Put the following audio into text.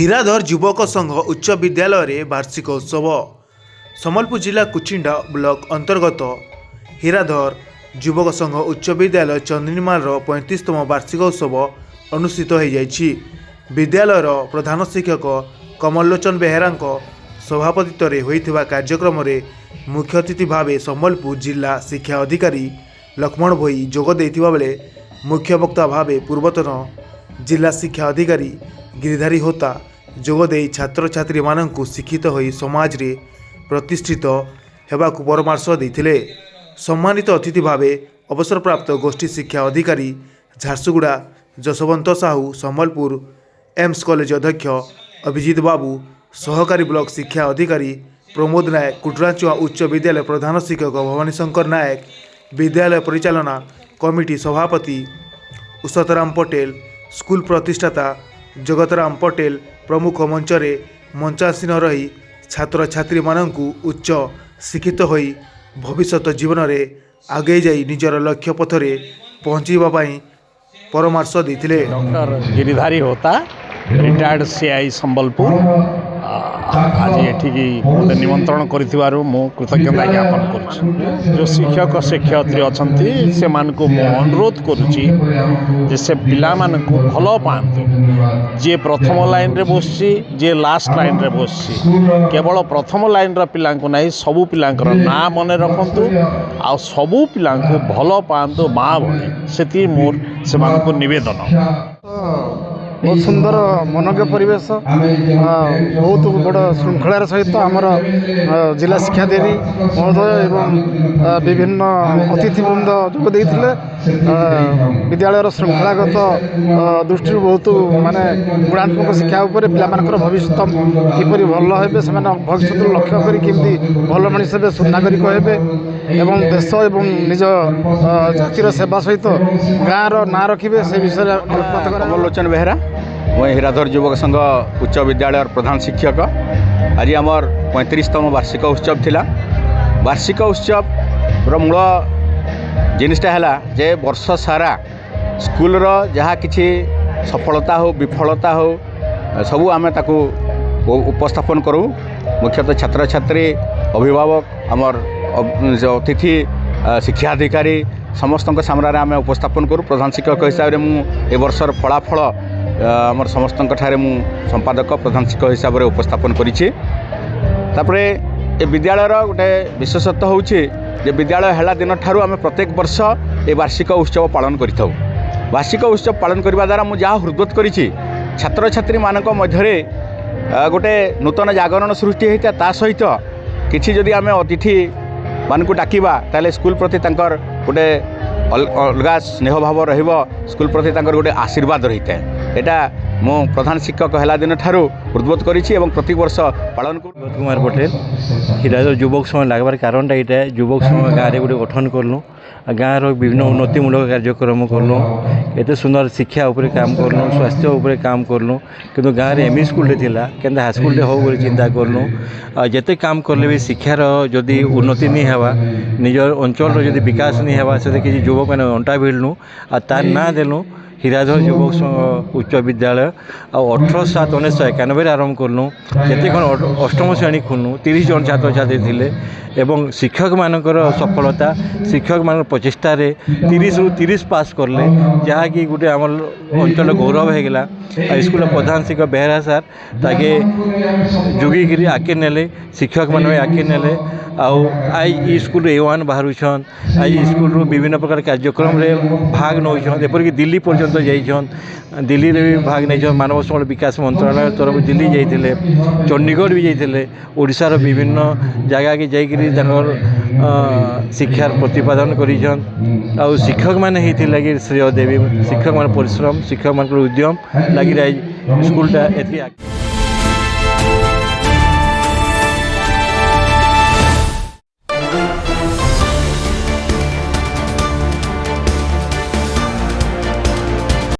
ହୀରାଧର ଯୁବକ ସଂଘ ଉଚ୍ଚ ବିଦ୍ୟାଳୟରେ ବାର୍ଷିକ ଉତ୍ସବ। ସମ୍ବଲପୁର ଜିଲ୍ଲା କୁଚିଣ୍ଡା ବ୍ଲକ ଅନ୍ତର୍ଗତ ହୀରାଧର ଯୁବକ ସଂଘ ଉଚ୍ଚ ବିଦ୍ୟାଳୟ ଚନ୍ଦିନୀମାଲର 35ତମ ବାର୍ଷିକ ଉତ୍ସବ ଅନୁଷ୍ଠିତ ହୋଇଯାଇଛି। ବିଦ୍ୟାଳୟର ପ୍ରଧାନ ଶିକ୍ଷକ କମଲଲୋଚନ ବେହେରାଙ୍କ ସଭାପତିତ୍ୱରେ ହୋଇଥିବା କାର୍ଯ୍ୟକ୍ରମରେ ମୁଖ୍ୟ ଅତିଥି ଭାବେ ସମ୍ବଲପୁର ଜିଲ୍ଲା ଶିକ୍ଷା ଅଧିକାରୀ ଲକ୍ଷ୍ମଣ ଭୋଇ ଯୋଗ ଦେଇଥିବା ବେଳେ ମୁଖ୍ୟ ବକ୍ତା ଭାବେ ପୂର୍ବତନ ଜିଲ୍ଲା ଶିକ୍ଷା ଅଧିକାରୀ ଗିରିଧାରୀ ହୋତା ଯୋଗଦେଇ ଛାତ୍ରଛାତ୍ରୀମାନଙ୍କୁ ଶିକ୍ଷିତ ହୋଇ ସମାଜରେ ପ୍ରତିଷ୍ଠିତ ହେବାକୁ ପରାମର୍ଶ ଦେଇଥିଲେ। ସମ୍ମାନିତ ଅତିଥି ଭାବେ ଅବସରପ୍ରାପ୍ତ ଗୋଷ୍ଠୀ ଶିକ୍ଷା ଅଧିକାରୀ ଝାରସୁଗୁଡ଼ା ଯଶବନ୍ତ ସାହୁ, ସମ୍ବଲପୁର ଏମ୍ସ କଲେଜ ଅଧ୍ୟକ୍ଷ ଅଭିଜିତ ବାବୁ, ସହକାରୀ ବ୍ଲକ ଶିକ୍ଷା ଅଧିକାରୀ ପ୍ରମୋଦ ନାୟକ, କୁଟରାଚୁଆ ଉଚ୍ଚ ବିଦ୍ୟାଳୟ ପ୍ରଧାନ ଶିକ୍ଷକ ଭବାନୀ ଶଙ୍କର ନାୟକ, ବିଦ୍ୟାଳୟ ପରିଚାଳନା କମିଟି ସଭାପତି ଉଷତରାମ ପଟେଲ, ସ୍କୁଲ ପ୍ରତିଷ୍ଠାତା ଜଗତରାମ ପଟେଲ ପ୍ରମୁଖ ମଞ୍ଚରେ ମଞ୍ଚାସୀନ ରହି ଛାତ୍ରଛାତ୍ରୀମାନଙ୍କୁ ଉଚ୍ଚ ଶିକ୍ଷିତ ହୋଇ ଭବିଷ୍ୟତ ଜୀବନରେ ଆଗେଇ ଯାଇ ନିଜର ଲକ୍ଷ୍ୟ ପଥରେ ପହଞ୍ଚିବା ପାଇଁ ପରାମର୍ଶ ଦେଇଥିଲେ। Doctor Giridhari Hota, retired CI Sambalpur, ଆଜି ଏଠିକି ମୋତେ ନିମନ୍ତ୍ରଣ କରିଥିବାରୁ ମୁଁ କୃତଜ୍ଞତା ଜ୍ଞାପନ କରୁଛି। ଯେଉଁ ଶିକ୍ଷକ ଶିକ୍ଷୟତ୍ରୀ ଅଛନ୍ତି ସେମାନଙ୍କୁ ମୁଁ ଅନୁରୋଧ କରୁଛି ଯେ ସେ ପିଲାମାନଙ୍କୁ ଭଲ ପାଆନ୍ତୁ। ଯିଏ ପ୍ରଥମ ଲାଇନ୍ରେ ବସିଛି, ଯିଏ ଲାଷ୍ଟ ଲାଇନ୍ରେ ବସିଛି, କେବଳ ପ୍ରଥମ ଲାଇନ୍ର ପିଲାଙ୍କୁ ନାହିଁ, ସବୁ ପିଲାଙ୍କର ନାଁ ମନେ ରଖନ୍ତୁ ଆଉ ସବୁ ପିଲାଙ୍କୁ ଭଲ ପାଆନ୍ତୁ ମା ଭଳି। ସେତିକି ମୋର ସେମାନଙ୍କୁ ନିବେଦନ। ବହୁତ ସୁନ୍ଦର ମନୋଜ୍ଞ ପରିବେଶ, ବହୁତ ବଡ଼ ଶୃଙ୍ଖଳାର ସହିତ ଆମର ଜିଲ୍ଲା ଶିକ୍ଷାଧିକାରୀ ମହୋଦୟ ଏବଂ ବିଭିନ୍ନ ଅତିଥିବୃନ୍ଦ ଯୋଗ ଦେଇଥିଲେ। ବିଦ୍ୟାଳୟର ଶୃଙ୍ଖଳାଗତ ଦୃଷ୍ଟିରୁ ବହୁତ ଗୁଣାତ୍ମକ ଶିକ୍ଷା ଉପରେ ପିଲାମାନଙ୍କର ଭବିଷ୍ୟତ କିପରି ଭଲ ହେବେ, ସେମାନେ ଭବିଷ୍ୟତରୁ ଲକ୍ଷ୍ୟ କରି କେମିତି ଭଲ ମଣିଷ ହେବେ, ସୁନାଗରିକ ହେବେ ଏବଂ ଦେଶ ଏବଂ ନିଜ ଜାତିର ସେବା ସହିତ ଗାଁର ନାଁ ରଖିବେ, ସେ ବିଷୟରେ ଆଲୋକପାତ କରା। କମଲଲୋଚନ ବେହେରା, ମୁଁ ହୀରାଧର ଯୁବକ ସଂଘ ଉଚ୍ଚ ବିଦ୍ୟାଳୟର ପ୍ରଧାନ ଶିକ୍ଷକ। ଆଜି ଆମର 35ତମ ବାର୍ଷିକ ଉତ୍ସବ ଥିଲା। ବାର୍ଷିକ ଉତ୍ସବର ମୂଳ ଜିନିଷଟା ହେଲା ଯେ ବର୍ଷ ସାରା ସ୍କୁଲର ଯାହା କିଛି ସଫଳତା ହେଉ ବିଫଳତା ହେଉ ସବୁ ଆମେ ତାକୁ ଉପସ୍ଥାପନ କରୁ। ମୁଖ୍ୟତଃ ଛାତ୍ରଛାତ୍ରୀ, ଅଭିଭାବକ, ଆମର ଅତିଥି ଶିକ୍ଷାଧିକାରୀ ସମସ୍ତଙ୍କ ସାମ୍ନାରେ ଆମେ ଉପସ୍ଥାପନ କରୁ। ପ୍ରଧାନ ଶିକ୍ଷକ ହିସାବରେ ମୁଁ ଏ ବର୍ଷର ଫଳାଫଳ ଆମର ସମସ୍ତଙ୍କଠାରେ ମୁଁ ସମ୍ପାଦକ ପ୍ରଧାନ ଶିକ୍ଷକ ହିସାବରେ ଉପସ୍ଥାପନ କରିଛି। ତାପରେ ଏ ବିଦ୍ୟାଳୟର ଗୋଟେ ବିଶେଷତ୍ୱ ହେଉଛି ଯେ ବିଦ୍ୟାଳୟ ହେଲା ଦିନଠାରୁ ଆମେ ପ୍ରତ୍ୟେକ ବର୍ଷ ଏ ବାର୍ଷିକ ଉତ୍ସବ ପାଳନ କରିଥାଉ। ବାର୍ଷିକ ଉତ୍ସବ ପାଳନ କରିବା ଦ୍ୱାରା ମୁଁ ଯାହା ହୃଦବୋଧ କରିଛି, ଛାତ୍ରଛାତ୍ରୀମାନଙ୍କ ମଧ୍ୟରେ ଗୋଟେ ନୂତନ ଜାଗରଣ ସୃଷ୍ଟି ହୋଇଥାଏ। ତା ସହିତ କିଛି ଯଦି ଆମେ ଅତିଥିମାନଙ୍କୁ ଡାକିବା ତାହେଲେ ସ୍କୁଲ ପ୍ରତି ତାଙ୍କର ଗୋଟେ ଅଲଗା ସ୍ନେହ ଭାବ ରହିବ, ସ୍କୁଲ ପ୍ରତି ତାଙ୍କର ଗୋଟେ ଆଶୀର୍ବାଦ ରହିଥାଏ। এটা ମୁଁ ପ୍ରଧାନ ଶିକ୍ଷକ ହେଲା ଦିନଠାରୁ ହୃଦବୋଧ କରିଛି ଏବଂ ପ୍ରତି ବର୍ଷ ପାଳନ କରୁ। କୁମାର ପଟେଲ, ହୀରାଧର ଯୁବକ ସଂଘ ଲାଗବାର କାରଣଟା ଏଇଟା, ଯୁବକ ସଂଘ ଗାଁରେ ଗୋଟେ ଗଠନ କଲୁ, ଗାଁର ବିଭିନ୍ନ ଉନ୍ନତିମୂଳକ କାର୍ଯ୍ୟକ୍ରମ କଲୁ, ଏତେ ସୁନ୍ଦର ଶିକ୍ଷା ଉପରେ କାମ କଲୁ, ସ୍ୱାସ୍ଥ୍ୟ ଉପରେ କାମ କଲୁ, କିନ୍ତୁ ଗାଁରେ ଏମଇ ସ୍କୁଲଟେ ଥିଲା, କେନ୍ତା ହାଇସ୍କୁଲଟେ ହଉ ବୋଲି ଚିନ୍ତା କଲୁ। ଆଉ ଯେତେ କାମ କଲେ ବି ଶିକ୍ଷାର ଯଦି ଉନ୍ନତି ନି ହେବା, ନିଜର ଅଞ୍ଚଳର ଯଦି ବିକାଶ ନି ହେବା, ସେଥିରେ କିଛି ଯୁବକମାନେ ଅଣ୍ଟା ଭିଡ଼ଲୁ ଆଉ ତାର ନାଁ ଦେଲୁ ହୀରାଧର ଯୁବକ ସଂଘ ଉଚ୍ଚ ବିଦ୍ୟାଳୟ। ଆଉ 18/7/1991 ଆରମ୍ଭ କଲୁ। ଯେତେ କ'ଣ ଅଷ୍ଟମ ଶ୍ରେଣୀ ଖୋଲୁ, 30 ଜଣ ଛାତ୍ରଛାତ୍ରୀ ଥିଲେ ଏବଂ ଶିକ୍ଷକମାନଙ୍କର ସଫଳତା, ଶିକ୍ଷକମାନଙ୍କର ପ୍ରଚେଷ୍ଟାରେ 30ରୁ 30 ପାସ୍ କଲେ, ଯାହାକି ଗୋଟେ ଆମର ଅଞ୍ଚଳର ଗୌରବ ହୋଇଗଲା। ଆଉ ସ୍କୁଲର ପ୍ରଧାନ ଶିକ୍ଷକ ବେହେରା ସାର୍ ତାକେ ଯୁଗିକିରି ଆଗକେ ନେଲେ, ଶିକ୍ଷକମାନେ ଆଗକେ ନେଲେ। ଆଉ ଆଇ ଇ ସ୍କୁଲରୁ A1 ବାହାରୁଛନ୍, ଆଇ ସ୍କୁଲରୁ ବିଭିନ୍ନ ପ୍ରକାର କାର୍ଯ୍ୟକ୍ରମରେ ଭାଗ ନେଉଛନ୍, ଏପରିକି ଦିଲ୍ଲୀ ପର୍ଯ୍ୟନ୍ତ ଯାଇଛନ୍। ଦିଲ୍ଲୀରେ ବି ଭାଗ ନେଇଛନ୍, ମାନବ ସମ୍ବଳ ବିକାଶ ମନ୍ତ୍ରଣାଳୟ ତରଫରୁ ଦିଲ୍ଲୀ ଯାଇଥିଲେ, ଚଣ୍ଡିଗଡ଼ ବି ଯାଇଥିଲେ। ଓଡ଼ିଶାର ବିଭିନ୍ନ ଜାଗାକେ ଯାଇକିରି ତାଙ୍କର ଶିକ୍ଷାର ପ୍ରତିପାଦନ କରିଛନ୍। ଆଉ ଶିକ୍ଷକମାନେ ହେଇଥିଲାଗି ଶ୍ରେୟ ଦେବୀ, ଶିକ୍ଷକମାନଙ୍କ ପରିଶ୍ରମ, ଶିକ୍ଷକମାନଙ୍କର ଉଦ୍ୟମ ଲାଗି ସ୍କୁଲଟା ଏତିକି